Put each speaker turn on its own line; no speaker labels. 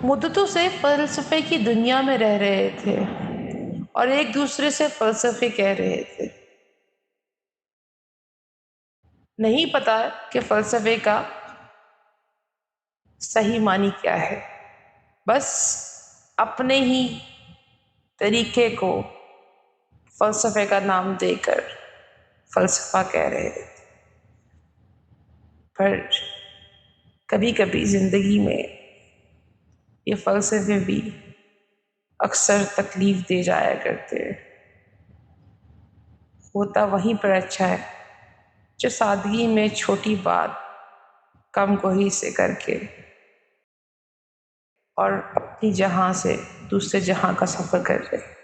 مدتوں سے فلسفے کی دنیا میں رہ رہے تھے اور ایک دوسرے سے فلسفے کہہ رہے تھے۔ نہیں پتا کہ فلسفے کا صحیح معنی کیا ہے، بس اپنے ہی طریقے کو فلسفے کا نام دے کر فلسفہ کہہ رہے تھے۔ پر کبھی کبھی زندگی میں یہ فلسفے بھی اکثر تکلیف دے جایا کرتے ہیں۔ ہوتا وہیں پر اچھا ہے جو سادگی میں چھوٹی بات کم کوئی سے کر کے اور اپنی جہاں سے دوسرے جہاں کا سفر کر رہے۔